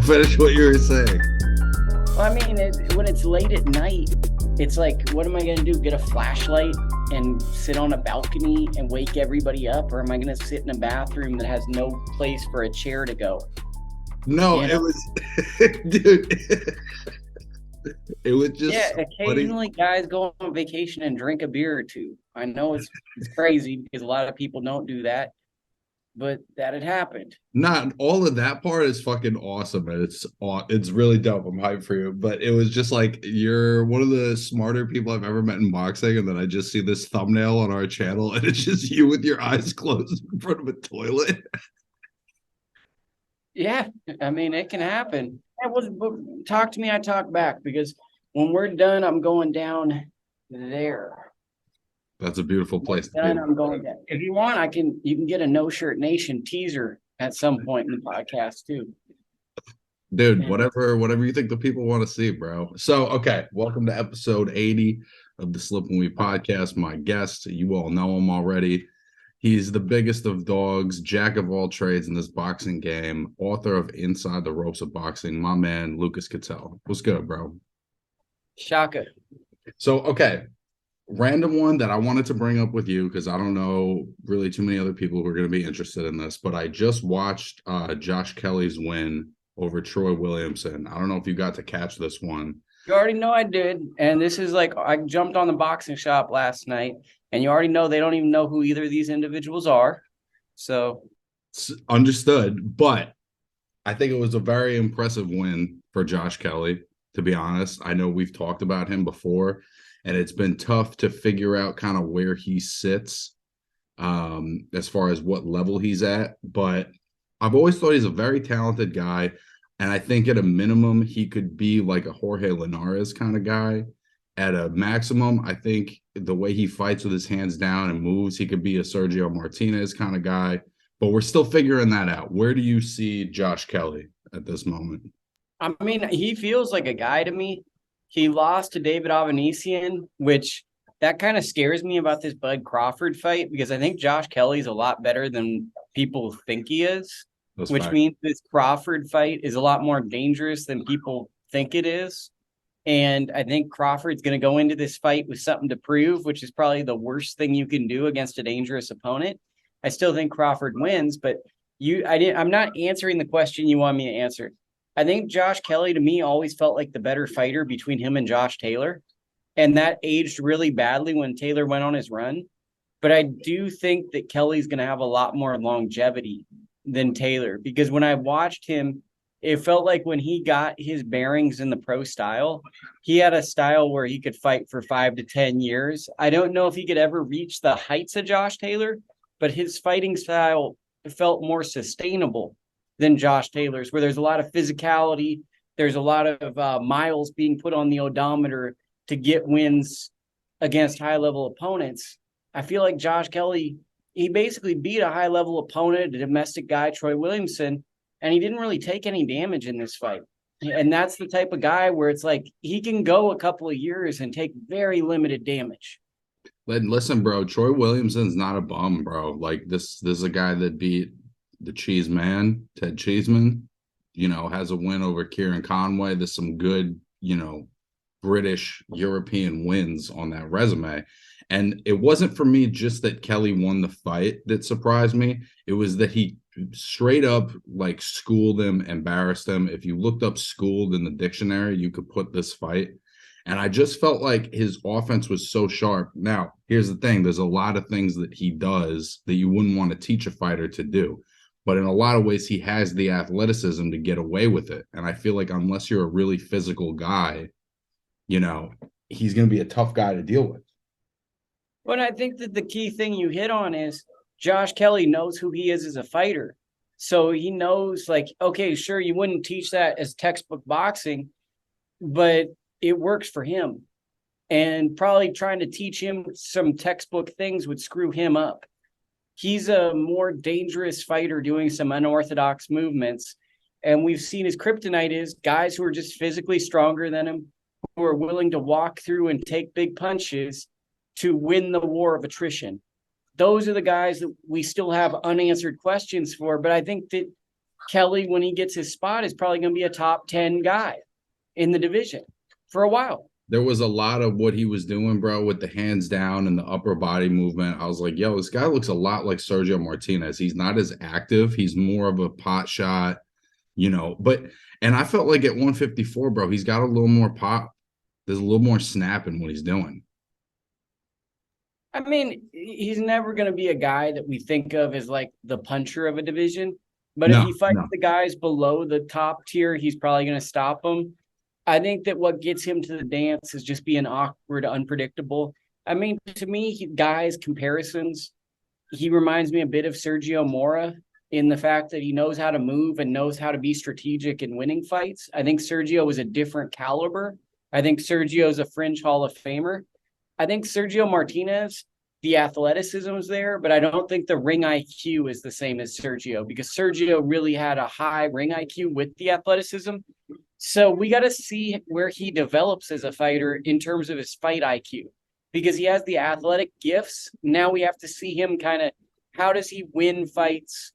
Finish what you were saying. Well, I mean, when it's late at night, it's like, what am I going to do? Get a flashlight and sit on a balcony and wake everybody up? Or am I going to sit in a bathroom that has no place for a chair to go? No, it was, dude, it was just. Yeah, occasionally guys go on vacation and drink a beer or two. I know it's crazy because a lot of people don't do that, but that had happened. Not all of that part is fucking awesome, and it's really dope. I'm hyped for you, but it was just like you're one of the smarter people I've ever met in boxing, and then I just see this thumbnail on our channel, and it's just you with your eyes closed in front of a toilet. Yeah, I mean, it can happen. Talk to me, I talk back, because when we're done, I'm going down there. That's a beautiful place to be. I'm going down. If you want, you can get a No Shirt Nation teaser at some point in the podcast too. Dude, whatever you think the people want to see, bro. So, okay, welcome to episode 80 of the Slip and Weave podcast. My guest, you all know him already. He's the biggest of dogs, jack of all trades in this boxing game, author of Inside the Ropes of Boxing, my man, Lucas Ketelle. What's good, bro? Shaka. So, okay, random one that I wanted to bring up with you because I don't know really too many other people who are going to be interested in this, but I just watched Josh Kelly's win over Troy Williamson. I don't know if you got to catch this one. You already know I did, and this is like, I jumped on the boxing shop last night, and you already know they don't even know who either of these individuals are. So understood, but I think it was a very impressive win for Josh Kelly, to be honest. I know we've talked about him before, and it's been tough to figure out kind of where he sits as far as what level he's at, but I've always thought he's a very talented guy, and I think at a minimum he could be like a Jorge Linares kind of guy. At a maximum, I think the way he fights with his hands down and moves, he could be a Sergio Martinez kind of guy, but we're still figuring that out. Where do you see Josh Kelly at this moment? I mean, he feels like a guy to me. He lost to David Avanesyan, which that kind of scares me about this Bud Crawford fight, because I think Josh Kelly's a lot better than people think he is, which means this Crawford fight is a lot more dangerous than people think it is. And I think Crawford's going to go into this fight with something to prove, which is probably the worst thing you can do against a dangerous opponent. I still think Crawford wins, but I'm not answering the question you want me to answer. I think Josh Kelly, to me, always felt like the better fighter between him and Josh Taylor. And that aged really badly when Taylor went on his run. But I do think that Kelly's going to have a lot more longevity than Taylor, because when I watched him, it felt like when he got his bearings in the pro style, he had a style where he could fight for 5 to 10 years. I don't know if he could ever reach the heights of Josh Taylor, but his fighting style felt more sustainable than Josh Taylor's, where there's a lot of physicality. There's a lot of miles being put on the odometer to get wins against high-level opponents. I feel like Josh Kelly, he basically beat a high-level opponent, a domestic guy, Troy Williamson, and he didn't really take any damage in this fight. And that's the type of guy where it's like he can go a couple of years and take very limited damage. Listen, bro, Troy Williamson's not a bum, bro. Like this is a guy that beat the Cheese Man, Ted Cheeseman, has a win over Kieran Conway. There's some good, British, European wins on that resume. And it wasn't for me just that Kelly won the fight that surprised me. It was that he straight up like schooled him, embarrassed him. If you looked up schooled in the dictionary, you could put this fight. And I just felt like his offense was so sharp. Now, here's the thing. There's a lot of things that he does that you wouldn't want to teach a fighter to do. But in a lot of ways, he has the athleticism to get away with it. And I feel like unless you're a really physical guy, he's going to be a tough guy to deal with. But I think that the key thing you hit on is Josh Kelly knows who he is as a fighter. So he knows, like, okay, sure, you wouldn't teach that as textbook boxing, but it works for him. And probably trying to teach him some textbook things would screw him up. He's a more dangerous fighter doing some unorthodox movements. And we've seen his kryptonite is guys who are just physically stronger than him, who are willing to walk through and take big punches to win the war of attrition. Those are the guys that we still have unanswered questions for. But I think that Kelly, when he gets his spot, is probably going to be a top 10 guy in the division for a while. There was a lot of what he was doing, bro, with the hands down and the upper body movement. I was like, yo, this guy looks a lot like Sergio Martinez. He's not as active. He's more of a pot shot, and I felt like at 154, bro, he's got a little more pop. There's a little more snap in what he's doing. I mean, he's never going to be a guy that we think of as like the puncher of a division. But if he fights the guys below the top tier, he's probably going to stop them. I think that what gets him to the dance is just being awkward, unpredictable. I mean, to me, guys' comparisons, he reminds me a bit of Sergio Mora in the fact that he knows how to move and knows how to be strategic in winning fights. I think Sergio is a different caliber. I think Sergio is a fringe Hall of Famer. I think Sergio Martinez, the athleticism is there, but I don't think the ring IQ is the same as Sergio, because Sergio really had a high ring IQ with the athleticism. So we got to see where he develops as a fighter in terms of his fight IQ, because he has the athletic gifts. Now we have to see him how does he win fights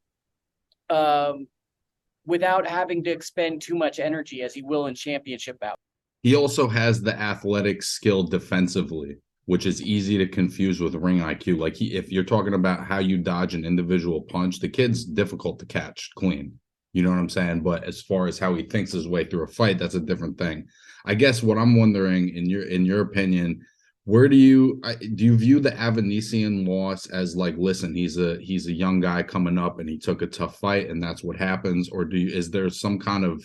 without having to expend too much energy as he will in championship bouts. He also has the athletic skill defensively, which is easy to confuse with ring IQ. Like if you're talking about how you dodge an individual punch, the kid's difficult to catch clean. You know what I'm saying? But as far as how he thinks his way through a fight, that's a different thing. I guess what I'm wondering, in your opinion, where do you view the Avanesyan loss as like, listen, he's a young guy coming up and he took a tough fight and that's what happens, or is there some kind of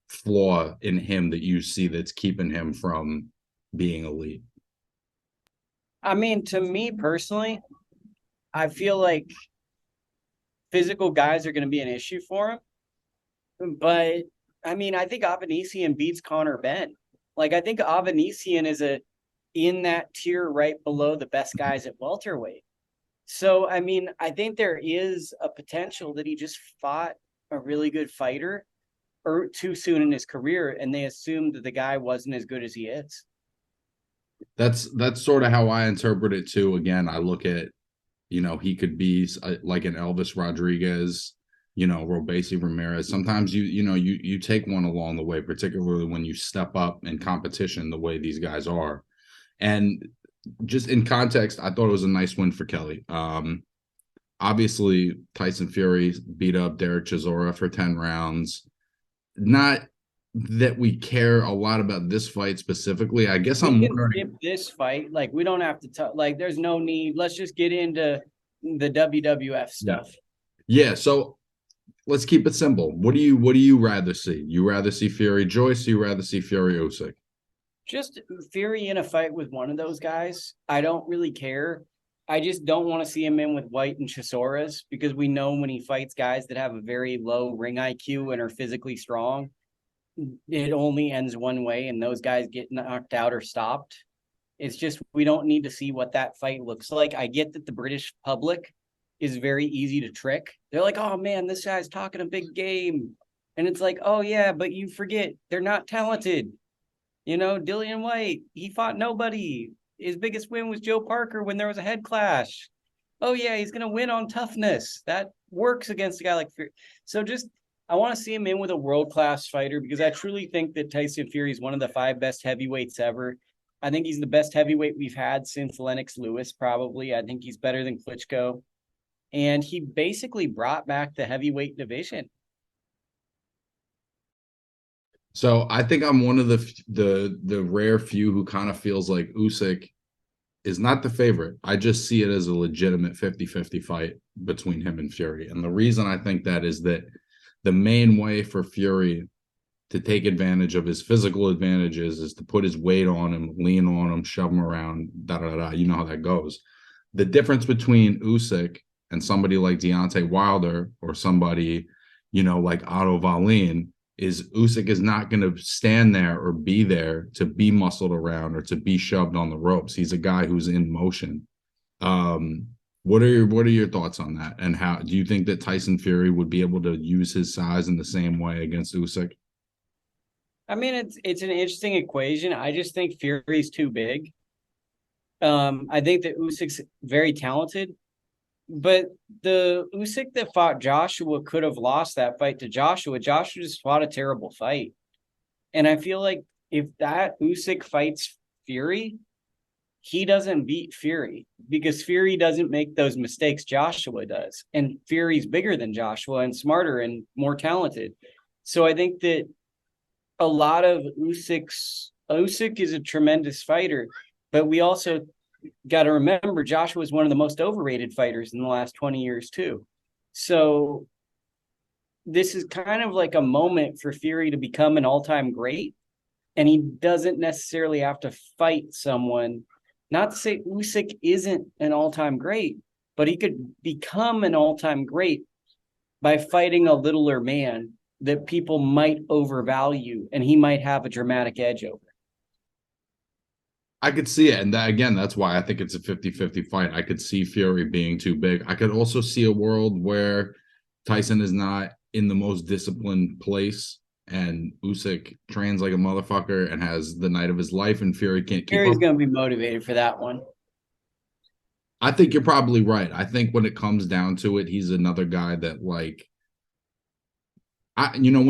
flaw in him that you see that's keeping him from being elite? I mean, to me personally, I feel like physical guys are going to be an issue for him. But, I mean, I think Avanesyan beats Conor Benn. Like, I think Avanesyan is in that tier right below the best guys at welterweight. So, I mean, I think there is a potential that he just fought a really good fighter or too soon in his career, and they assumed that the guy wasn't as good as he is. That's sort of how I interpret it too. Again, I look at, he could be like an Elvis Rodriguez, Robesi Ramirez. Sometimes you take one along the way, particularly when you step up in competition the way these guys are. And just in context, I thought it was a nice win for Kelly. Obviously, Tyson Fury beat up Derek Chisora for 10 rounds. Not that we care a lot about this fight specifically. I guess I'm wondering, skip this fight. Like, we don't have to talk. Like, there's no need. Let's just get into the WWF stuff. Yeah. So let's keep it simple. What do you rather see? You rather see Fury Joyce? Or you rather see Fury Usyk? Just Fury in a fight with one of those guys. I don't really care. I just don't want to see him in with White and Chisoras, because we know when he fights guys that have a very low ring IQ and are physically strong, it only ends one way, and those guys get knocked out or stopped. It's just, we don't need to see what that fight looks like. I get that the British public is very easy to trick. They're like, oh man, this guy's talking a big game. And it's like, oh yeah, but you forget they're not talented. Dillian White, he fought nobody. His biggest win was Joe Parker when there was a head clash. Oh yeah, he's going to win on toughness. That works against a guy like Fury. So I want to see him in with a world-class fighter, because I truly think that Tyson Fury is one of the 5 best heavyweights ever. I think he's the best heavyweight we've had since Lennox Lewis, probably. I think he's better than Klitschko. And he basically brought back the heavyweight division. So I think I'm one of the rare few who kind of feels like Usyk is not the favorite. I just see it as a legitimate 50-50 fight between him and Fury. And the reason I think that is that the main way for Fury to take advantage of his physical advantages is to put his weight on him, lean on him, shove him around, da-da-da. You know how that goes. The difference between Usyk and somebody like Deontay Wilder or somebody, like Otto Wallin, is Usyk is not going to stand there or be there to be muscled around or to be shoved on the ropes. He's a guy who's in motion. What are your thoughts on that? And how do you think that Tyson Fury would be able to use his size in the same way against Usyk? I mean, it's an interesting equation. I just think Fury's too big. I think that Usyk's very talented. But the Usyk that fought Joshua could have lost that fight to Joshua. Joshua just fought a terrible fight. And I feel like if that Usyk fights Fury, he doesn't beat Fury because Fury doesn't make those mistakes Joshua does. And Fury's bigger than Joshua and smarter and more talented. So I think that a lot of Usyk is a tremendous fighter, but we also got to remember Joshua is one of the most overrated fighters in the last 20 years too. So this is kind of like a moment for Fury to become an all-time great, and he doesn't necessarily have to fight someone. Not to say Usyk isn't an all-time great, but he could become an all-time great by fighting a littler man that people might overvalue, and he might have a dramatic edge over. I could see it. And that, again, that's why I think it's a 50-50 fight. I could see Fury being too big. I could also see a world where Tyson is not in the most disciplined place and Usyk trains like a motherfucker and has the night of his life and Fury can't keep Fury's up. going to be motivated for that one. I think you're probably right. I think when it comes down to it, he's another guy that when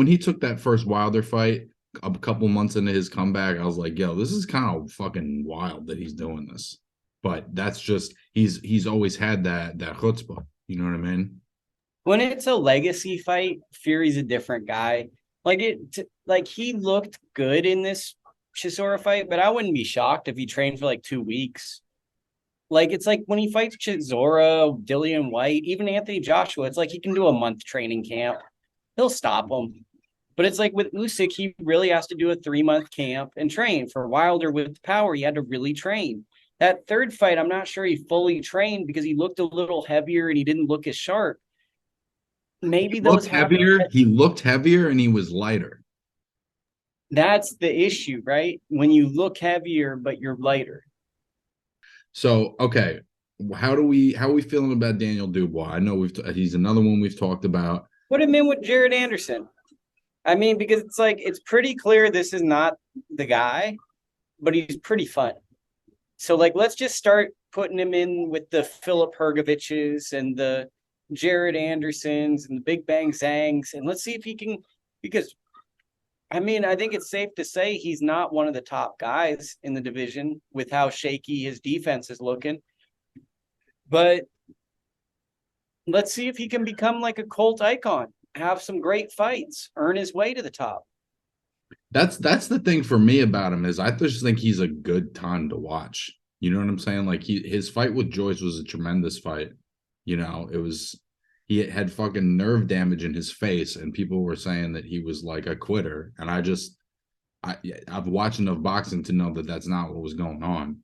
he took that first Wilder fight a couple months into his comeback, I was like, yo, this is kind of fucking wild that he's doing this. But that's just he's always had that chutzpah. You know what I mean? When it's a legacy fight, Fury's a different guy. He looked good in this Chisora fight, but I wouldn't be shocked if he trained for 2 weeks. It's like when he fights Chisora, Dillian White, even Anthony Joshua, it's like he can do a month training camp. He'll stop him. But it's like with Usyk, he really has to do a 3-month camp and train. For Wilder with power, he had to really train. That third fight, I'm not sure he fully trained because he looked a little heavier and he didn't look as sharp. Maybe those heavier. He looked heavier and he was lighter. That's the issue, right? When you look heavier, but you're lighter. So, okay. How are we feeling about Daniel Dubois? I know he's another one we've talked about. Put him in with Jared Anderson. I mean, because it's pretty clear this is not the guy, but he's pretty fun. So let's just start putting him in with the Philip Hergoviches and the Jared Andersons and the Big Bang Zangs, and let's see if he can, because I think it's safe to say he's not one of the top guys in the division with how shaky his defense is looking. But let's see if he can become like a cult icon, have some great fights, earn his way to the top. That's the thing for me about him is I just think he's a good time to watch. You know what I'm saying? His fight with Joyce was a tremendous fight. He had fucking nerve damage in his face, and people were saying that he was like a quitter. And I've watched enough boxing to know that that's not what was going on.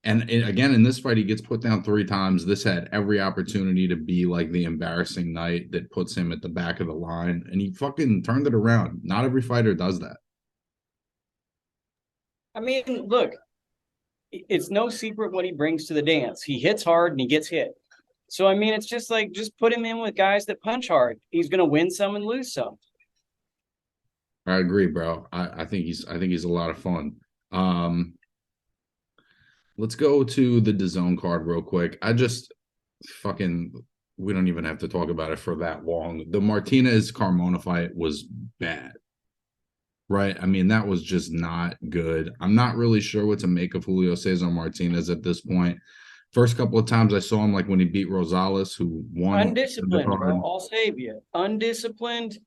And again, in this fight, he gets put down 3 times. This had every opportunity to be like the embarrassing night that puts him at the back of the line, and he fucking turned it around. Not every fighter does that. Look, it's no secret what he brings to the dance. He hits hard and he gets hit. So, it's just just put him in with guys that punch hard. He's going to win some and lose some. I agree, bro. I think he's a lot of fun. Let's go to the DAZN card real quick. We don't even have to talk about it for that long. The Martinez Carmona fight was bad. Right? That was just not good. I'm not really sure what to make of Julio Cesar Martinez at this point. First couple of times I saw him, when he beat Rosales, who won. Undisciplined, bro. I'll save you. Undisciplined,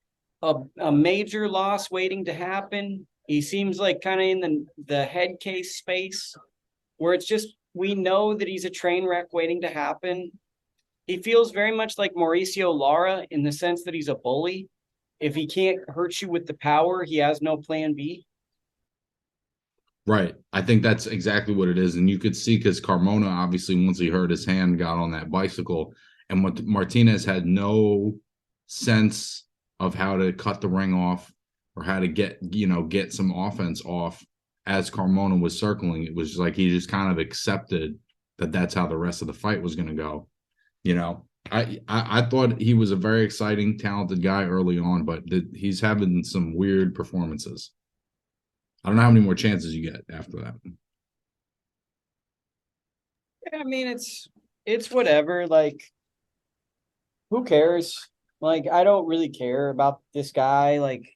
a major loss waiting to happen. He seems like kind of in the head case space where it's just, we know that he's a train wreck waiting to happen. He feels very much like Mauricio Lara in the sense that he's a bully. If he can't hurt you with the power, he has no plan B. Right. I think that's exactly what it is. And you could see because Carmona, obviously, once he hurt his hand, got on that bicycle. And what Martinez had no sense of how to cut the ring off or how to get some offense off as Carmona was circling. It was just like he just kind of accepted that that's how the rest of the fight was going to go. I thought he was a very exciting, talented guy early on, but he's having some weird performances. I don't know how many more chances you get after that. Yeah, it's whatever. Like, who cares? Like, I don't really care about this guy. Like,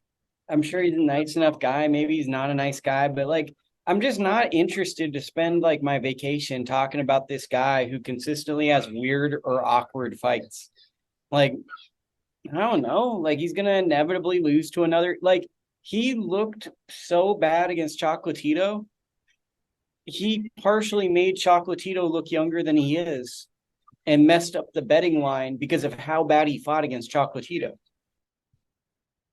I'm sure he's a nice enough guy. Maybe he's not a nice guy, but like, I'm just not interested to spend like my vacation talking about this guy who consistently has weird or awkward fights. Like, I don't know. Like, he's gonna inevitably lose to another. Like, he looked so bad against Chocolatito. He partially made Chocolatito look younger than he is and messed up the betting line because of how bad he fought against Chocolatito.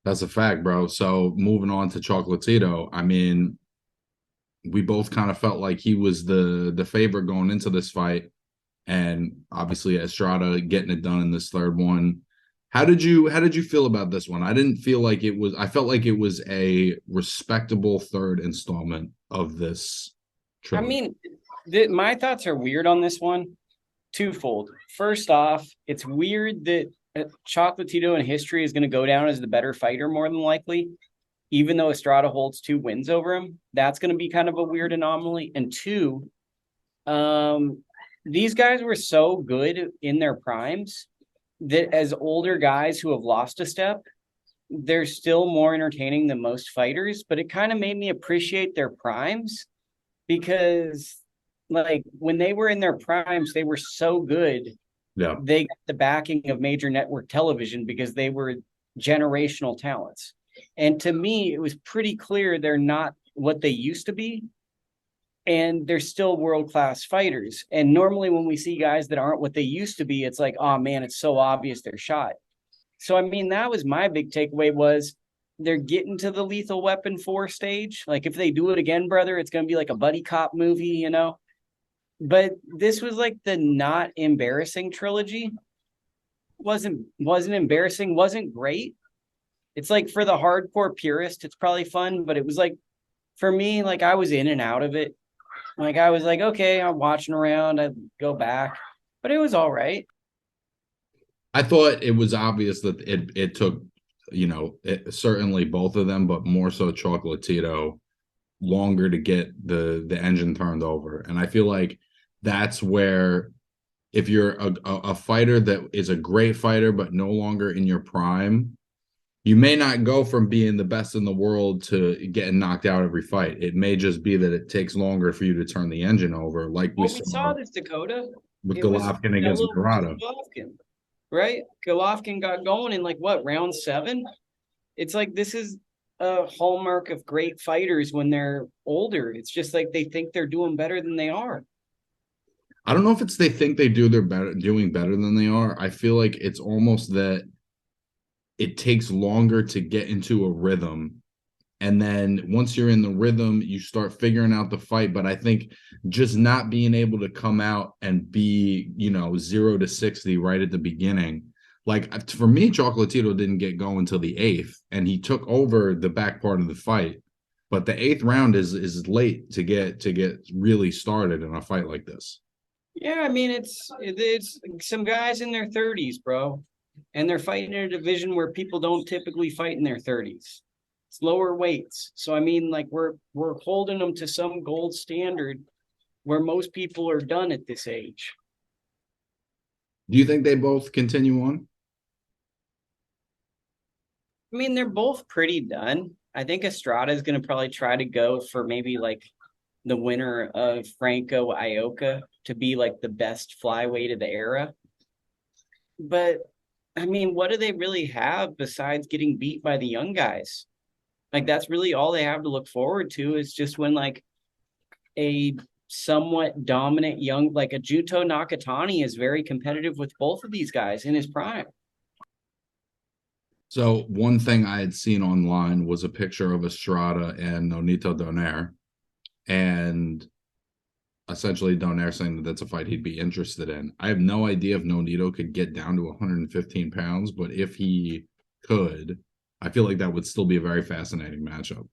That's a fact, bro. So moving on to Chocolatito, I mean, we both kind of felt like he was the favorite going into this fight, and obviously Estrada getting it done in this third one. How did you feel about this one? I didn't feel like it was. I felt like it was a respectable third installment of this I trilogy. mean, my thoughts are weird on this one. Twofold. First off, it's weird that Chocolatito in history is going to go down as the better fighter more than likely, even though Estrada holds 2 wins over him. That's going to be kind of a weird anomaly. And two, um, these guys were so good in their primes that as older guys who have lost a step, they're still more entertaining than most fighters. But it kind of made me appreciate their primes because, like, when they were in their primes, they were so good. Yeah, They got the backing of major network television because they were generational talents. And to me, it was pretty clear they're not what they used to be, and they're still world-class fighters. And normally when we see guys that aren't what they used to be, it's like, oh man, it's so obvious they're shot. So I mean, that was my big takeaway was they're getting to the Lethal Weapon 4 stage. Like, if they do it again, brother, it's going to be like a buddy cop movie, you know? But this was like the not embarrassing trilogy. Wasn't embarrassing, wasn't great. It's like for the hardcore purist, it's probably fun, but it was like for me, like I was in and out of it. Like, I was like, okay, I'm watching around, I'd go back, but it was all right. I thought it was obvious that it took, certainly both of them, but more so Chocolatito, longer to get the engine turned over. And I feel like that's where, if you're a fighter that is a great fighter but no longer in your prime, you may not go from being the best in the world to getting knocked out every fight. It may just be that it takes longer for you to turn the engine over, like we Well, we saw saw this, Dakota. with It was Golovkin against Canelo versus Murata. Golovkin, right? Golovkin got going in like what, round 7? It's like this is a hallmark of great fighters when they're older. It's just like they think they're doing better than they are. I don't know if it's they think they're doing better than they are. I feel like it's almost that it takes longer to get into a rhythm. And then once you're in the rhythm, you start figuring out the fight. But I think just not being able to come out and be, 0 to 60 right at the beginning. Like, for me, Chocolatito didn't get going until the eighth, and he took over the back part of the fight. But the eighth round is late to get really started in a fight like this. Yeah, I mean it's some guys in their 30s, bro, and they're fighting in a division where people don't typically fight in their 30s. It's lower weights, so I mean, like we're holding them to some gold standard where most people are done at this age. Do you think they both continue on? I mean, they're both pretty done. I think Estrada is going to probably try to go for maybe like the winner of Franco Ioka to be like the best flyweight of the era. But I mean, what do they really have besides getting beat by the young guys? Like, that's really all they have to look forward to is just when like a somewhat dominant young, like a Juto Nakatani is very competitive with both of these guys in his prime. So one thing I had seen online was a picture of Estrada and Nonito Donaire, and essentially Donaire saying that that's a fight he'd be interested in. I have no idea if Nonito could get down to 115 pounds, but if he could, I feel like that would still be a very fascinating matchup.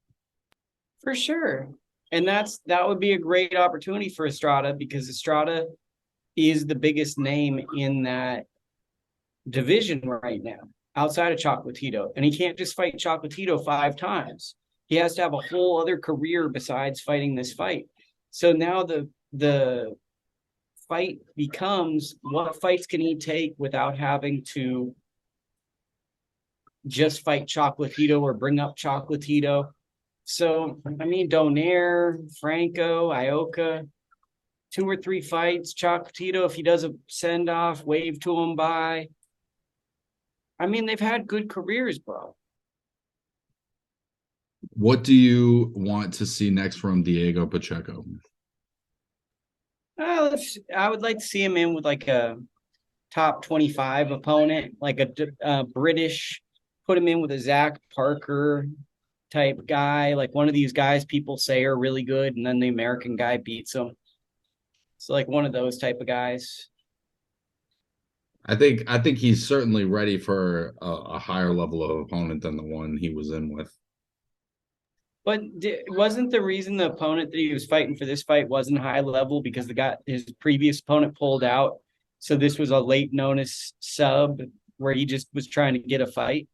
For sure. And that would be a great opportunity for Estrada because Estrada is the biggest name in that division right now, outside of Chocolatito. And he can't just fight Chocolatito 5 times. He has to have a whole other career besides fighting this fight. So now the fight becomes what fights can he take without having to just fight Chocolatito or bring up Chocolatito. So, I mean, Donaire, Franco, Ioka, 2 or 3 fights. Chocolatito, if he does a send-off, wave to him by. I mean, they've had good careers, bro. What do you want to see next from Diego Pacheco? I would like to see him in with like a top 25 opponent, like a British, put him in with a Zach Parker type guy, like one of these guys people say are really good, and then the American guy beats him. So like one of those type of guys. I think he's certainly ready for a higher level of opponent than the one he was in with. But wasn't the reason the opponent that he was fighting for this fight wasn't high level because his previous opponent pulled out? So this was a late notice sub where he just was trying to get a fight.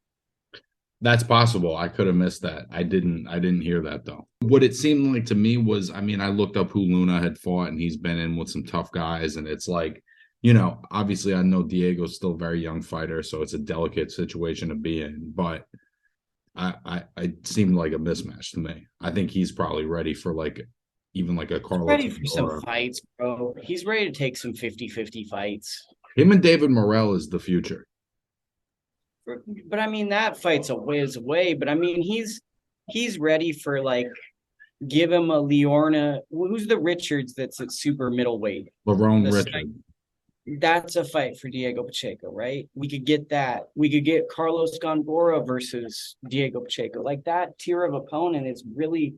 That's possible. I could have missed that. I didn't hear that though. What it seemed like to me was, I mean, I looked up who Luna had fought, and he's been in with some tough guys, and it's like, you know, obviously I know Diego's still a very young fighter, so it's a delicate situation to be in, but I it seemed like a mismatch to me. I think he's probably ready for like even like a Carlos. Ready for some fights, bro. He's ready to take some 50-50 fights. Him and David Morrell is the future. But I mean, that fight's a ways away. But I mean, he's ready for like, give him a Liorna. Who's the Richards that's at super middleweight? Lerone Richard. That's a fight for Diego Pacheco, right? We could get that. We could get Carlos Gondora versus Diego Pacheco. Like that tier of opponent is really,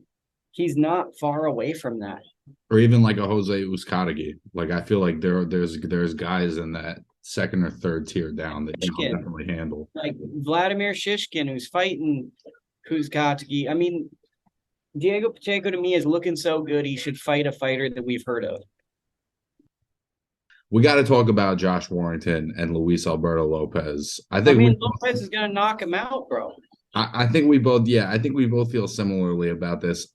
he's not far away from that. Or even like a Jose Uzcategui. Like I feel like there's guys in that second or third tier down that you can definitely handle. Like Vladimir Shishkin, who's fighting Uzcategui. I mean, Diego Pacheco to me is looking so good. He should fight a fighter that we've heard of. We got to talk about Josh Warrington and Luis Alberto Lopez. I mean, Lopez is going to knock him out, bro. I think we both, I think we both feel similarly about this.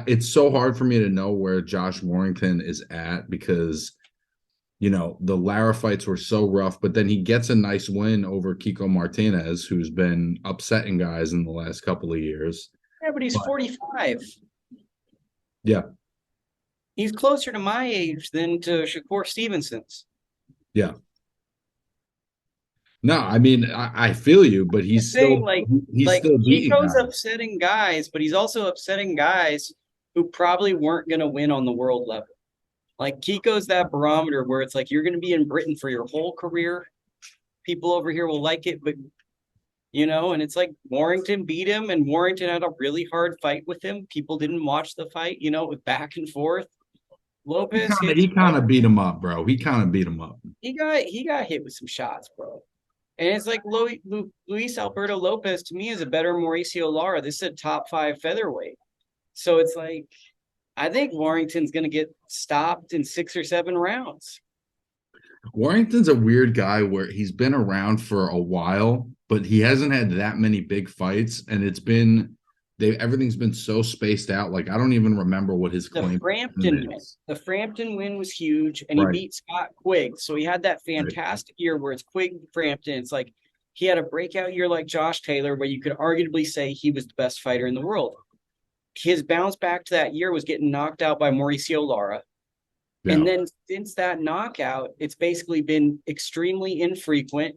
It's so hard for me to know where Josh Warrington is at because, you know, the Lara fights were so rough, but then he gets a nice win over Kiko Martinez, who's been upsetting guys in the last couple of years. Yeah, but he's 45. Yeah. He's closer to my age than to Shakur Stevenson's. Yeah. No, I mean, I feel you, but he's still still beating Kiko's upsetting guys, but he's also upsetting guys who probably weren't going to win on the world level. Like Kiko's that barometer where it's like you're going to be in Britain for your whole career. People over here will like it, but you know, and it's like Warrington beat him, and Warrington had a really hard fight with him. People didn't watch the fight, you know, it was back and forth. Lopez, he kind of beat him up, bro. He kind of beat him up. He got hit with some shots, bro. And it's like Luis Alberto Lopez to me is a better Mauricio Lara. This is a top 5 featherweight. So it's like, I think Warrington's going to get stopped in 6 or 7 rounds. Warrington's a weird guy where he's been around for a while, but he hasn't had that many big fights. And it's been, everything's been so spaced out. Like, I don't even remember what his claim is. The Frampton win was huge, and he beat Scott Quigg. So he had that fantastic year where it's Quigg Frampton. It's like he had a breakout year like Josh Taylor, where you could arguably say he was the best fighter in the world. His bounce back to that year was getting knocked out by Mauricio Lara. Yeah. And then since that knockout, it's basically been extremely infrequent.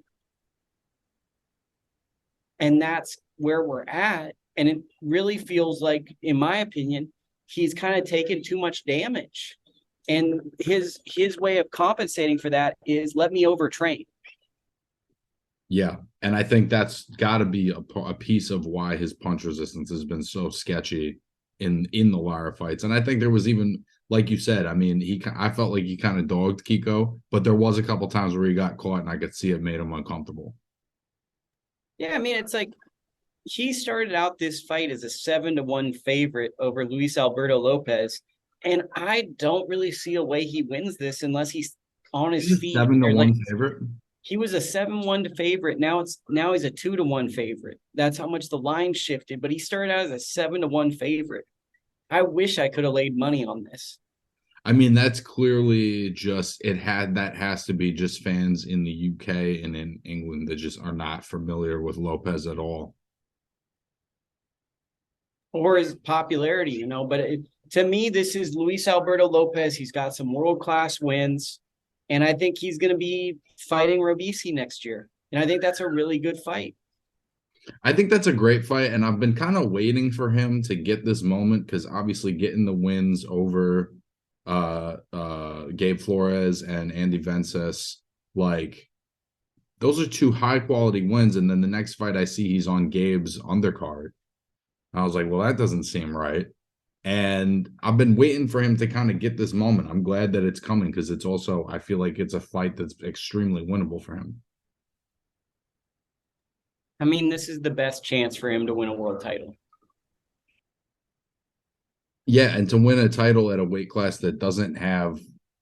And that's where we're at. And it really feels like, in my opinion, he's kind of taken too much damage. And his way of compensating for that is let me overtrain. Yeah. And I think that's got to be a piece of why his punch resistance has been so sketchy in the Lara fights. And I think there was even, like you said, I mean, I felt like he kind of dogged Kiko, but there was a couple times where he got caught and I could see it made him uncomfortable. Yeah, I mean, it's like, he started out this fight as a 7-1 favorite over Luis Alberto Lopez, and I don't really see a way he wins this unless he's on his feet. 7-1 favorite. He was a 7-1 favorite. Now he's a 2-1 favorite. That's how much the line shifted. But he started out as a 7-1 favorite. I wish I could have laid money on this. I mean, that's clearly just that has to be just fans in the UK and in England that just are not familiar with Lopez at all. Or his popularity, but to me, this is Luis Alberto Lopez. He's got some world-class wins, and I think he's going to be fighting Robisi next year. And I think that's a really good fight. I think that's a great fight, and I've been kind of waiting for him to get this moment because obviously getting the wins over Gabe Flores and Andy Vences, like those are two high quality wins. And then the next fight I see he's on Gabe's undercard. I was like, well, that doesn't seem right. And I've been waiting for him to kind of get this moment. I'm glad that it's coming because it's also, I feel like it's a fight that's extremely winnable for him. I mean, this is the best chance for him to win a world title. Yeah, and to win a title at a weight class that doesn't have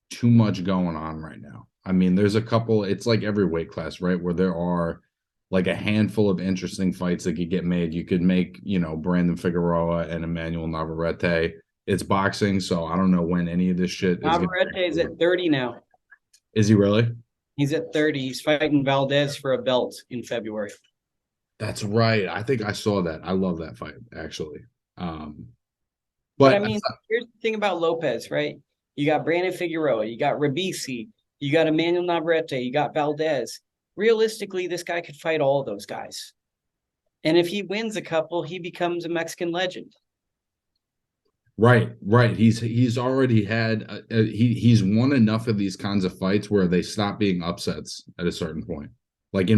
too much going on right now. I mean, there's a couple, it's like every weight class, right? Where there are like a handful of interesting fights that could get made. You could make, Brandon Figueroa and Emmanuel Navarrete. It's boxing, so I don't know when any of this shit is. Navarrete is at 30 now. Is he really? He's at 30. He's fighting Valdez for a belt in February. That's right. I think I saw that. I love that fight, actually. But I mean, here's the thing about Lopez, right? You got Brandon Figueroa, you got Robisi, you got Emmanuel Navarrete, you got Valdez. Realistically, this guy could fight all of those guys. And if he wins a couple, he becomes a Mexican legend. Right. He's already had he's won enough of these kinds of fights where they stop being upsets at a certain point. Like he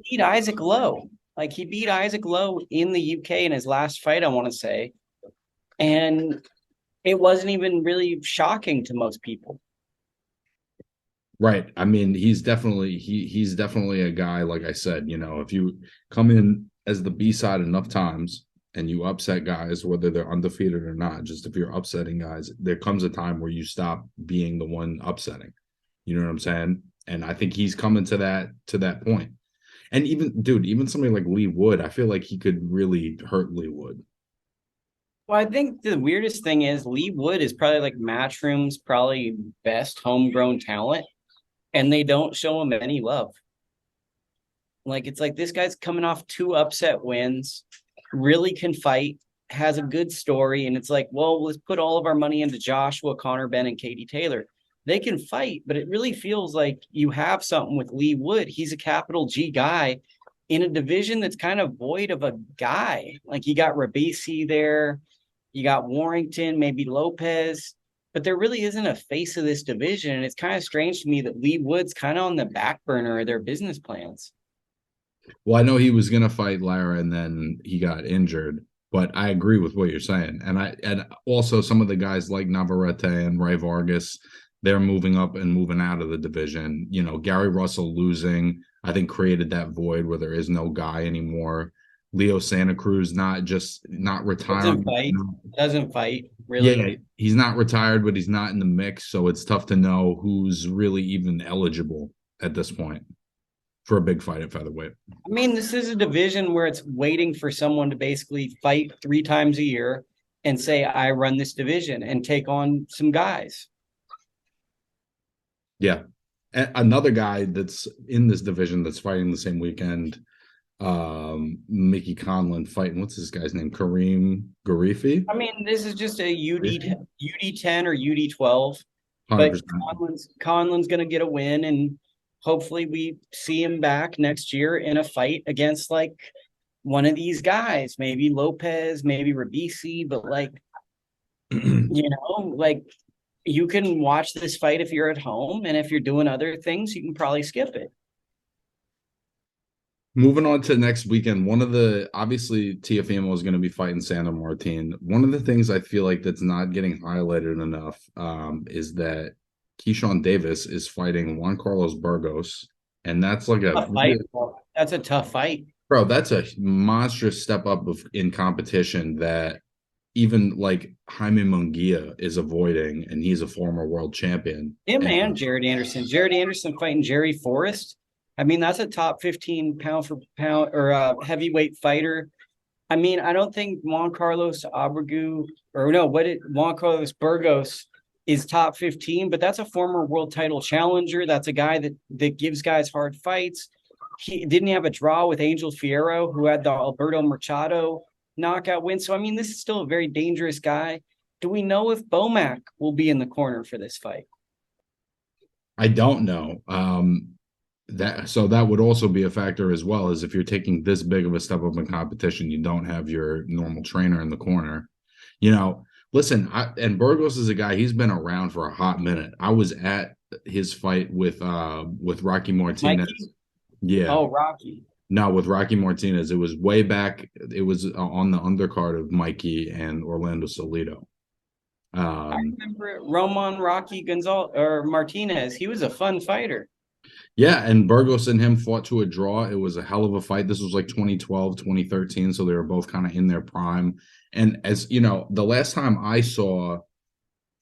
beat Isaac Lowe. Like he beat Isaac Lowe in the UK in his last fight, I want to say. And it wasn't even really shocking to most people. Right. I mean, he's definitely a guy, like I said, if you come in as the B-side enough times and you upset guys, whether they're undefeated or not, just if you're upsetting guys, there comes a time where you stop being the one upsetting. You know what I'm saying? And I think he's coming to that point. And even somebody like Lee Wood, I feel like he could really hurt Lee Wood. Well, I think the weirdest thing is Lee Wood is probably like Matchroom's probably best homegrown talent, and they don't show him any love. Like, it's like this guy's coming off 2 upset wins, really can fight, has a good story, and it's like, well, let's put all of our money into Joshua, Connor Ben, and Katie Taylor. They can fight, but it really feels like you have something with Lee Wood. He's a capital G guy in a division that's kind of void of a guy. Like, you got Robisi there, you got Warrington, maybe Lopez, but there really isn't a face of this division. And it's kind of strange to me that Lee Wood's kind of on the back burner of their business plans. Well, I know he was going to fight Lara and then he got injured, but I agree with what you're saying. And also some of the guys like Navarrete and Ray Vargas, they're moving up and moving out of the division. Gary Russell losing, I think, created that void where there is no guy anymore. Leo Santa Cruz not retired. Doesn't fight, really. Yeah, he's not retired, but he's not in the mix, so it's tough to know who's really even eligible at this point for a big fight at featherweight. I mean, this is a division where it's waiting for someone to basically fight 3 times a year and say, I run this division, and take on some guys. Yeah. Another guy that's in this division that's fighting the same weekend, Mickey Conlon fighting, what's this guy's name? Kareem Garifi? I mean, this is just a UD10 or UD12. 100%. But Conlon's going to get a win, and hopefully we see him back next year in a fight against like one of these guys, maybe Lopez, maybe Robisi, but like, like you can watch this fight if you're at home, and if you're doing other things, you can probably skip it. Moving on to next weekend, obviously Teofimo is going to be fighting Sandor Martin. One of the things I feel like that's not getting highlighted enough is that Keyshawn Davis is fighting Juan Carlos Burgos, and that's like that's a tough fight, bro. That's a monstrous step up in competition that even like Jaime Munguia is avoiding, and he's a former world champion. And Jared Anderson. Jared Anderson fighting Jerry Forrest. I mean, that's a top 15 pound for pound or heavyweight fighter. I mean, I don't think Juan Carlos Burgos is top 15, but that's a former world title challenger. That's a guy that gives guys hard fights. He didn't have a draw with Angel Fierro, who had the Alberto Machado knockout win. So, I mean, this is still a very dangerous guy. Do we know if Bomac will be in the corner for this fight? I don't know. That would also be a factor as well, as if you're taking this big of a step up in competition, you don't have your normal trainer in the corner. Listen, and Burgos is a guy, he's been around for a hot minute. I was at his fight with Rocky Martinez. Mikey? Yeah. Oh, Rocky. No, with Rocky Martinez. It was way back. It was on the undercard of Mikey and Orlando Salido. I remember Roman Rocky Gonzalez or Martinez. He was a fun fighter. Yeah, and Burgos and him fought to a draw. It was a hell of a fight. This was like 2012, 2013, so they were both kind of in their prime. And as you know, the last time I saw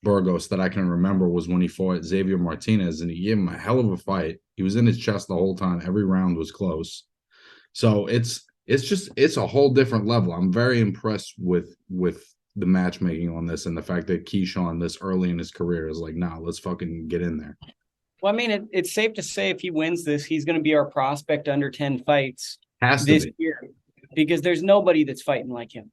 Burgos that I can remember was when he fought Xavier Martinez, and he gave him a hell of a fight. He was in his chest the whole time. Every round was close. So it's a whole different level. I'm very impressed with the matchmaking on this, and the fact that Keyshawn this early in his career is like, nah, let's fucking get in there. Well, I mean, it's safe to say if he wins this, he's going to be our prospect under 10 fights this year, because there's nobody that's fighting like him.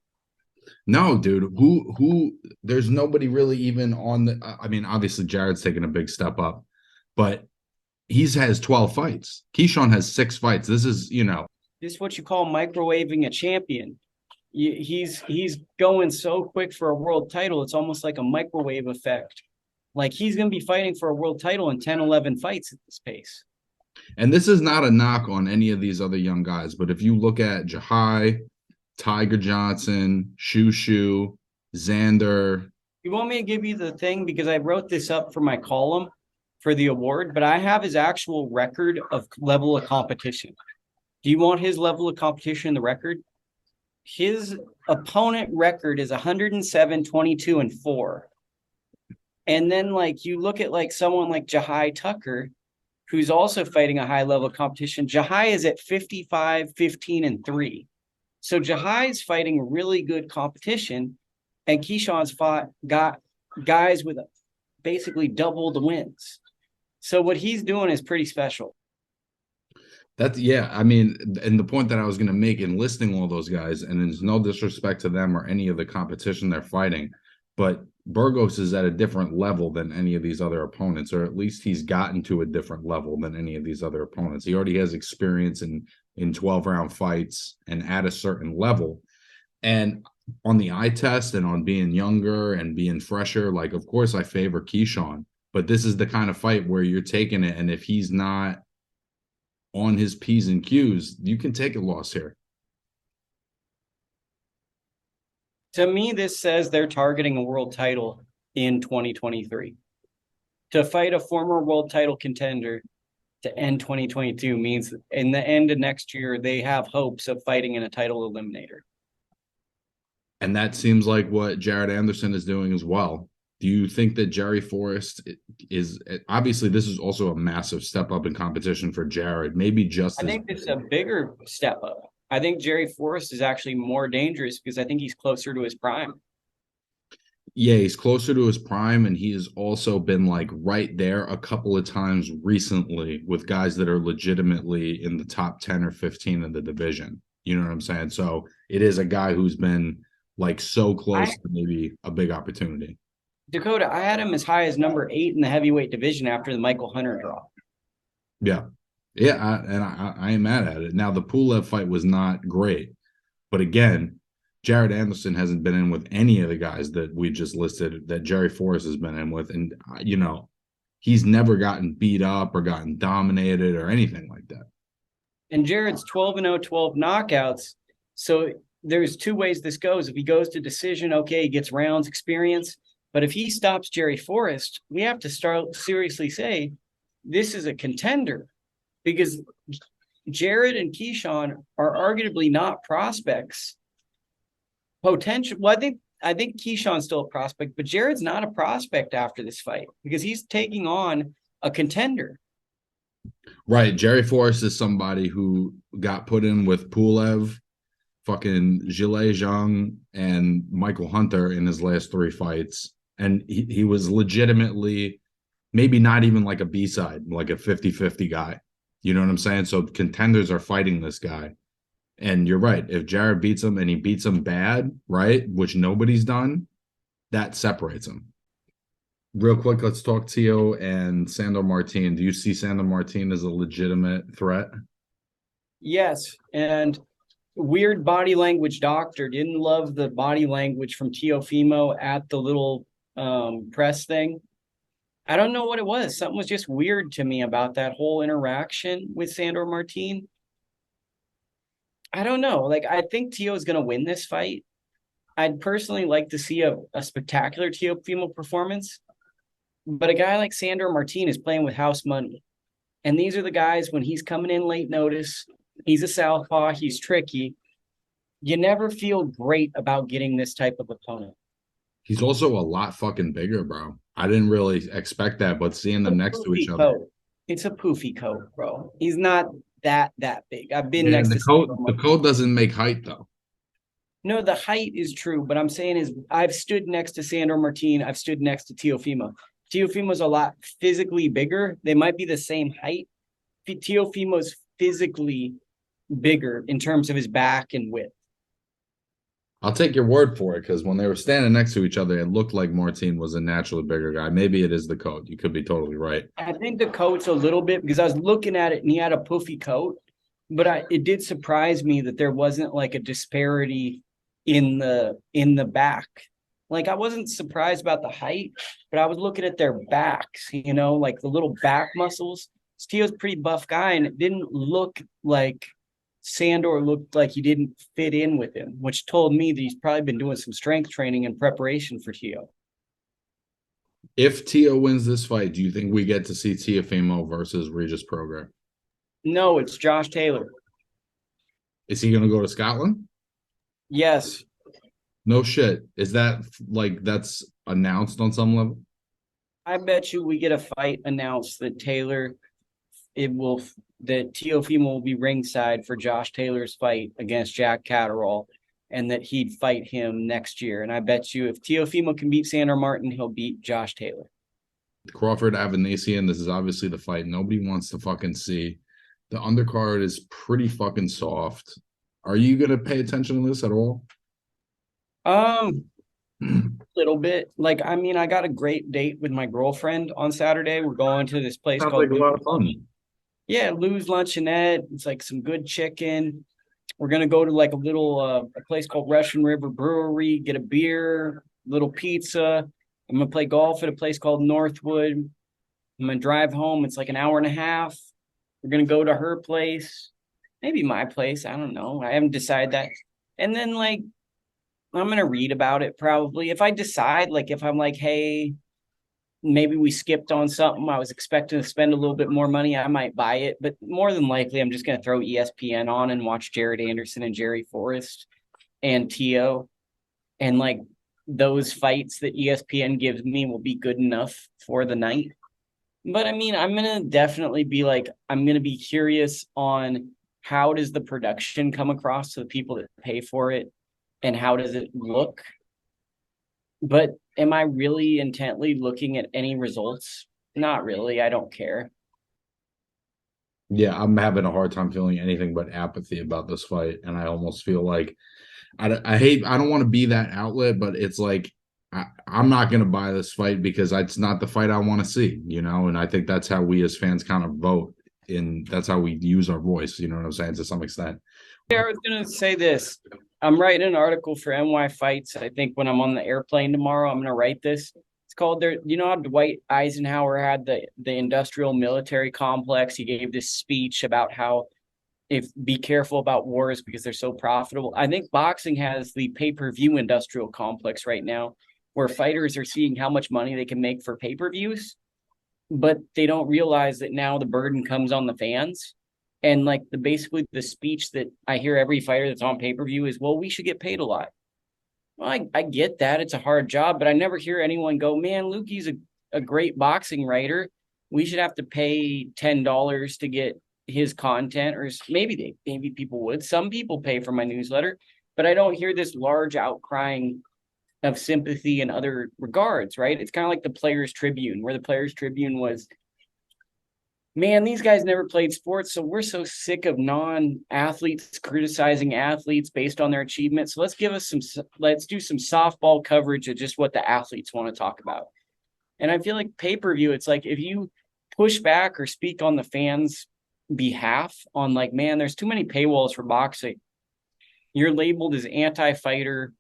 No, dude. Who? There's nobody really even on the. I mean, obviously Jared's taking a big step up, but has 12 fights. Keyshawn has 6 fights. This is This is what you call microwaving a champion. He's going so quick for a world title. It's almost like a microwave effect. Like he's going to be fighting for a world title in 10, 11 fights at this pace. And this is not a knock on any of these other young guys, but if you look at Jahai, Tiger Johnson, Shushu, Xander. You want me to give you the thing? Because I wrote this up for my column for the award, but I have his actual record of level of competition. Do you want his level of competition in the record? His opponent record is 107, 22, and 4. And then, like, you look at, like, someone like Jahai Tucker, who's also fighting a high level of competition. Jahai is at 55, 15, and 3. So Jahai's fighting really good competition, and Keyshawn's got guys with basically double the wins. So what he's doing is pretty special. I mean, and the point that I was going to make in listing all those guys, and there's no disrespect to them or any of the competition they're fighting, but Burgos is at a different level than any of these other opponents, or at least he's gotten to a different level than any of these other opponents. He already has experience in 12-round fights and at a certain level. And on the eye test and on being younger and being fresher, like, of course I favor Keyshawn, but this is the kind of fight where you're taking it, and if he's not on his P's and Q's, you can take a loss here. To me, this says they're targeting a world title in 2023. To fight a former world title contender to end 2022 means in the end of next year, they have hopes of fighting in a title eliminator. And that seems like what Jared Anderson is doing as well. Do you think that Jerry Forrest is obviously this is also a massive step up in competition for Jared? Maybe just I think it's a bigger step up. I think Jerry Forrest is actually more dangerous because I think he's closer to his prime. Yeah, he's closer to his prime, and he has also been like right there a couple of times recently with guys that are legitimately in the top 10 or 15 of the division. You know what I'm saying? So it is a guy who's been like so close to maybe a big opportunity. Dakota, I had him as high as number 8 in the heavyweight division after the Michael Hunter draw. Yeah. Yeah, I ain't mad at it. Now, the Pulev fight was not great. But again, Jared Anderson hasn't been in with any of the guys that we just listed that Jerry Forrest has been in with. And, he's never gotten beat up or gotten dominated or anything like that. And Jared's 12-0, 12 knockouts. So there's 2 ways this goes. If he goes to decision, okay, he gets rounds experience. But if he stops Jerry Forrest, we have to start seriously say this is a contender, because Jared and Keyshawn are arguably not prospects. Potential. Well, I think Keyshawn's still a prospect, but Jared's not a prospect after this fight because he's taking on a contender. Right. Jerry Forrest is somebody who got put in with Pulev, fucking Zhilei Zhang, and Michael Hunter in his last 3 fights. And he was legitimately maybe not even like a B-side, like a 50-50 guy. You know what I'm saying? So contenders are fighting this guy. And you're right. If Jared beats him and he beats him bad, right, which nobody's done, that separates him. Real quick, let's talk Tio and Sandor Martin. Do you see Sandor Martin as a legitimate threat? Yes, and weird body language doctor didn't love the body language from Teofimo at the little press thing. I don't know what it was. Something was just weird to me about that whole interaction with Sandor Martin. I don't know. Like, I think Tio is going to win this fight. I'd personally like to see a spectacular Teofimo performance, but a guy like Sandor Martin is playing with house money. And these are the guys when he's coming in late notice, he's a southpaw, he's tricky. You never feel great about getting this type of opponent. He's also a lot fucking bigger, bro. I didn't really expect that, but seeing them next to each other. It's a poofy coat, bro. He's not that big. I've been Yeah, next the to coat. The coat doesn't make height though. No, the height is true, but I'm saying is I've stood next to Sandor Martin. I've stood next to Teofimo. Teofimo's a lot physically bigger. They might be the same height. Teofimo's physically bigger in terms of his back and width. I'll take your word for it because when they were standing next to each other, it looked like Martin was a naturally bigger guy. Maybe it is the coat. You could be totally right. I think the coat's a little bit because I was looking at it and he had a poofy coat, but it did surprise me that there wasn't like a disparity in the back. Like I wasn't surprised about the height, but I was looking at their backs, like the little back muscles. Steele's a pretty buff guy, and it didn't look like Sandor looked like he didn't fit in with him, which told me that he's probably been doing some strength training in preparation for Tio. If Tio wins this fight, do you think we get to see Teofimo versus Regis Prograis? No, it's Josh Taylor. Is he going to go to Scotland? Yes. No shit. Is that like that's announced on some level? I bet you we get a fight announced that that Teofimo will be ringside for Josh Taylor's fight against Jack Catterall, and that he'd fight him next year. And I bet you if Teofimo can beat Sandor Martin, he'll beat Josh Taylor. Crawford Avanesyan, this is obviously the fight nobody wants to fucking see. The undercard is pretty fucking soft. Are you gonna pay attention to this at all? Little bit. Like, I mean, I got a great date with my girlfriend on Saturday. We're going to this place Sounds called like a lot of fun. Yeah, Lou's Luncheonette. It's like some good chicken. We're gonna go to like a place called Russian River Brewery, get a beer, little pizza. I'm gonna play golf at a place called Northwood. I'm gonna drive home. It's like an hour and a half. We're gonna go to her place, maybe my place. I don't know. I haven't decided that. And then like I'm gonna read about it probably. If I decide, like if I'm like, hey, maybe we skipped on something. I was expecting to spend a little bit more money. I might buy it, but more than likely, I'm just going to throw ESPN on and watch Jared Anderson and Jerry Forrest and Tio. And like those fights that ESPN gives me will be good enough for the night. But I mean, I'm going to definitely be like, I'm going to be curious on how does the production come across to the people that pay for it and how does it look? But am I really intently looking at any results? Not really. I don't care. Yeah, I'm having a hard time feeling anything but apathy about this fight, and I almost feel like I don't want to be that outlet, but it's like I'm not going to buy this fight because it's not the fight I want to see, and I think that's how we as fans kind of vote, and that's how we use our voice, you know what I'm saying, to some extent. I was going to say this. I'm writing an article for NY Fights. I think when I'm on the airplane tomorrow, I'm going to write this. It's called how Dwight Eisenhower had the industrial military complex. He gave this speech about how be careful about wars because they're so profitable. I think boxing has the pay-per-view industrial complex right now where fighters are seeing how much money they can make for pay-per-views, but they don't realize that now the burden comes on the fans. And like basically the speech that I hear every fighter that's on pay-per-view is, well, we should get paid a lot. Well, I get that. It's a hard job, but I never hear anyone go, man, Lukie's a great boxing writer. We should have to pay $10 to get his content, or maybe people would. Some people pay for my newsletter, but I don't hear this large outcrying of sympathy in other regards, right? It's kind of like the Players Tribune, where the Players Tribune was, man, these guys never played sports, so we're so sick of non-athletes criticizing athletes based on their achievements. So let's do some softball coverage of just what the athletes want to talk about. And I feel like pay-per-view, it's like if you push back or speak on the fans' behalf on like, man, there's too many paywalls for boxing, you're labeled as anti-fighter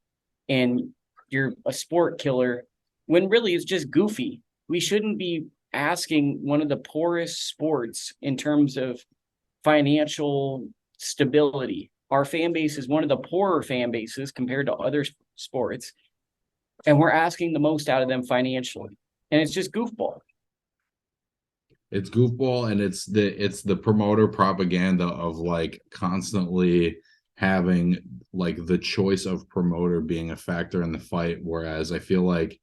and you're a sport killer, when really it's just goofy. We shouldn't be asking one of the poorest sports in terms of financial stability. Our fan base is one of the poorer fan bases compared to other sports, and we're asking the most out of them financially, and it's just goofball. It's goofball, and it's the promoter propaganda of like constantly having like the choice of promoter being a factor in the fight, whereas I feel like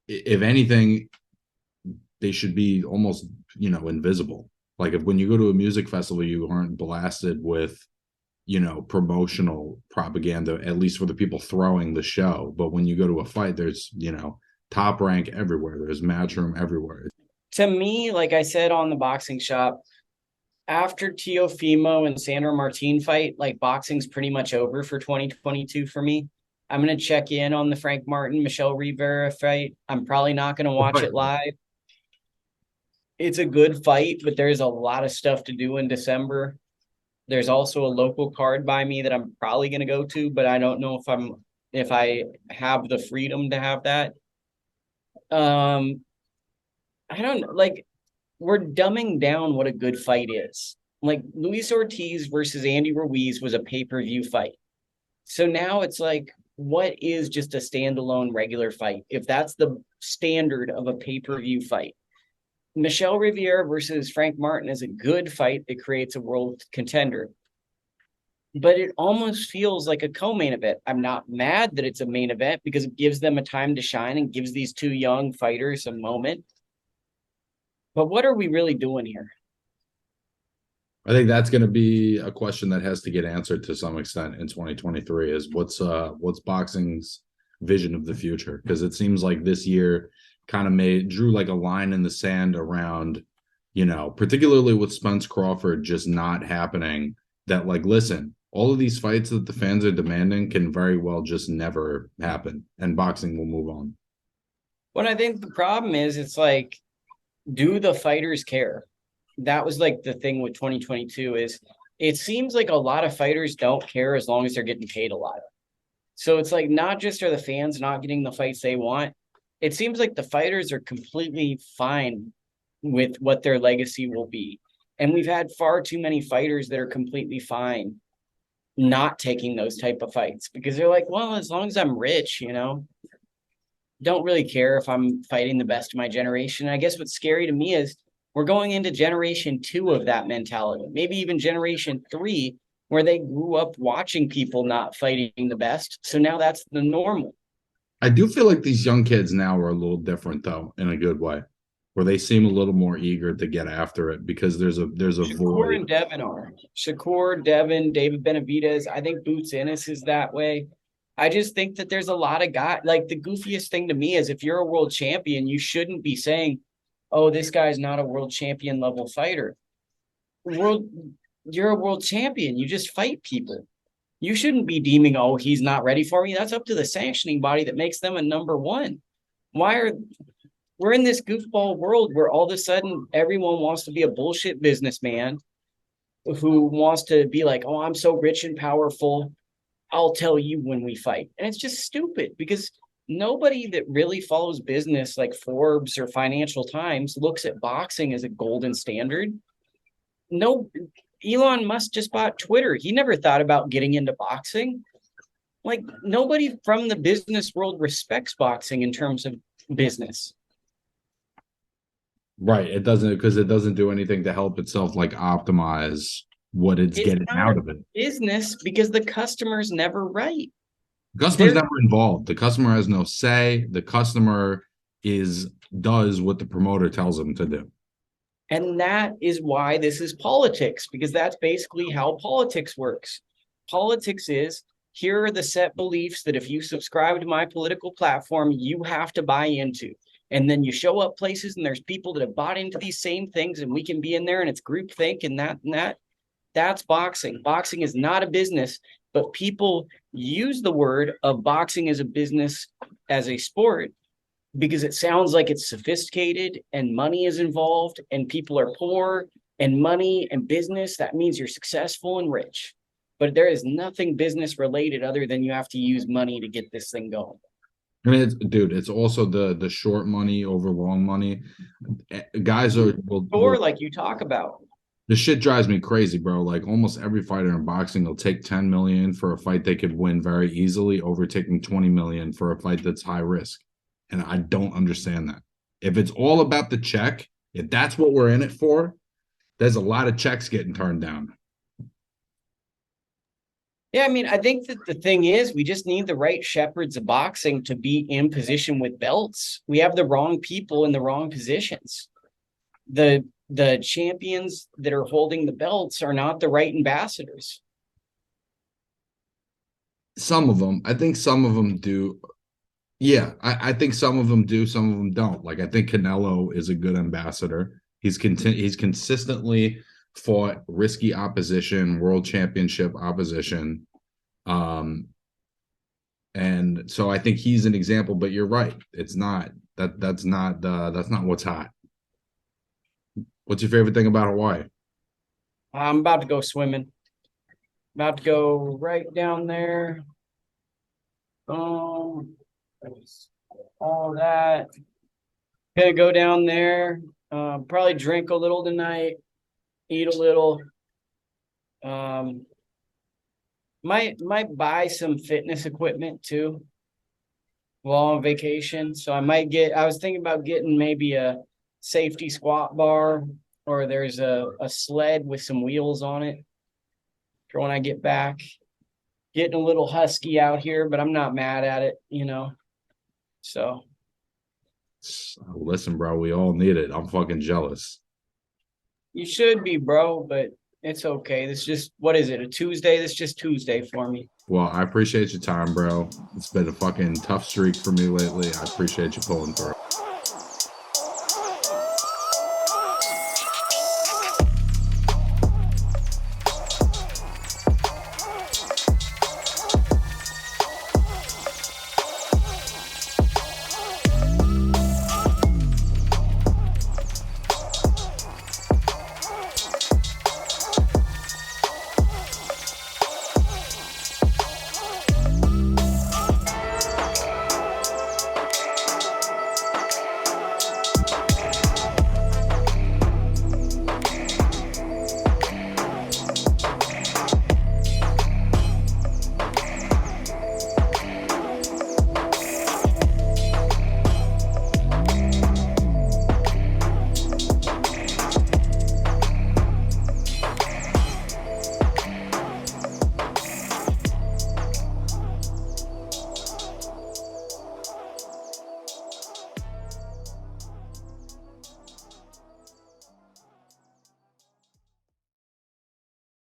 if anything they should be almost, invisible. Like if when you go to a music festival, you aren't blasted with, promotional propaganda, at least for the people throwing the show. But when you go to a fight, there's, Top Rank everywhere. There's Matchroom everywhere. To me, like I said on the Boxing Shop, after Teofimo and Sandor Martin fight, like boxing's pretty much over for 2022 for me. I'm going to check in on the Frank Martin, Michelle Rivera fight. I'm probably not going to watch it live. It's a good fight, but there's a lot of stuff to do in December. There's also a local card by me that I'm probably going to go to, but I don't know if I have the freedom to have that. I don't like, we're dumbing down what a good fight is. Like Luis Ortiz versus Andy Ruiz was a pay-per-view fight. So now it's like, what is just a standalone regular fight? If that's the standard of a pay-per-view fight. Michelle Rivera versus Frank Martin is a good fight that creates a world contender. But it almost feels like a co-main event. I'm not mad that it's a main event because it gives them a time to shine and gives these two young fighters a moment. But what are we really doing here? I think that's going to be a question that has to get answered to some extent in 2023 is what's boxing's vision of the future? Because it seems like this year kind of drew like a line in the sand around, particularly with Spence Crawford just not happening, that like, listen, all of these fights that the fans are demanding can very well just never happen and boxing will move on. What I think the problem is, it's like, do the fighters care? That was like the thing with 2022 is it seems like a lot of fighters don't care as long as they're getting paid a lot. So it's like, not just are the fans not getting the fights they want, it seems like the fighters are completely fine with what their legacy will be. And we've had far too many fighters that are completely fine not taking those type of fights because they're like, well, as long as I'm rich, don't really care if I'm fighting the best of my generation. I guess what's scary to me is we're going into generation 2 of that mentality, maybe even generation 3, where they grew up watching people not fighting the best. So now that's the normal. I do feel like these young kids now are a little different though, in a good way, where they seem a little more eager to get after it because there's a Shakur void. and Devin are. Shakur, Devin, David Benavidez. I think Boots Ennis is that way. I just think that there's a lot of guys. Like the goofiest thing to me is if you're a world champion, you shouldn't be saying, oh, this guy's not a world champion level fighter. You're a world champion. You just fight people. You shouldn't be deeming, oh, he's not ready for me. That's up to the sanctioning body that makes them a number one. We're in this goofball world where all of a sudden everyone wants to be a bullshit businessman who wants to be like, oh, I'm so rich and powerful. I'll tell you when we fight. And it's just stupid because nobody that really follows business like Forbes or Financial Times looks at boxing as a golden standard. No, Elon Musk just bought Twitter. He never thought about getting into boxing. Like nobody from the business world respects boxing in terms of business. Right. It doesn't do anything to help itself like optimize what it's getting out of it. Business because the customer's never right. The customer's never involved. The customer has no say. The customer does what the promoter tells them to do. And that is why this is politics, because that's basically how politics works. Politics is here are the set beliefs that if you subscribe to my political platform, you have to buy into. And then you show up places and there's people that have bought into these same things, and we can be in there and it's groupthink and that. That's boxing. Boxing is not a business, but people use the word of boxing as a business, as a sport, because it sounds like it's sophisticated and money is involved and people are poor, and money and business, that means you're successful and rich. But there is nothing business related other than you have to use money to get this thing going. And it's also the short money over long money. Guys are or like you talk about. The shit drives me crazy, bro. Like almost every fighter in boxing will take 10 million for a fight they could win very easily, over taking 20 million for a fight that's high risk. And I don't understand that. If it's all about the check, if that's what we're in it for, there's a lot of checks getting turned down. Yeah, I mean, I think that the thing is, we just need the right shepherds of boxing to be in position with belts. We have the wrong people in the wrong positions. The champions that are holding the belts are not the right ambassadors. Some of them. I think some of them do. Yeah, I think some of them do, some of them don't. Like, I think Canelo is a good ambassador. He's consistently fought risky opposition, world championship opposition. And so I think he's an example, but you're right. It's not that's not what's hot. What's your favorite thing about Hawaii? I'm about to go swimming. About to go right down there. All that. Gonna go down there. Probably drink a little tonight. Eat a little. Might buy some fitness equipment too while on vacation. So I was thinking about getting maybe a safety squat bar, or there's a sled with some wheels on it for when I get back. Getting a little husky out here, but I'm not mad at it, So listen, bro, we all need it. I'm fucking jealous. You should be, bro, but it's okay. This just, what is it, a Tuesday? This is just Tuesday for me. Well, I appreciate your time, bro. It's been a fucking tough streak for me lately. I appreciate you pulling through.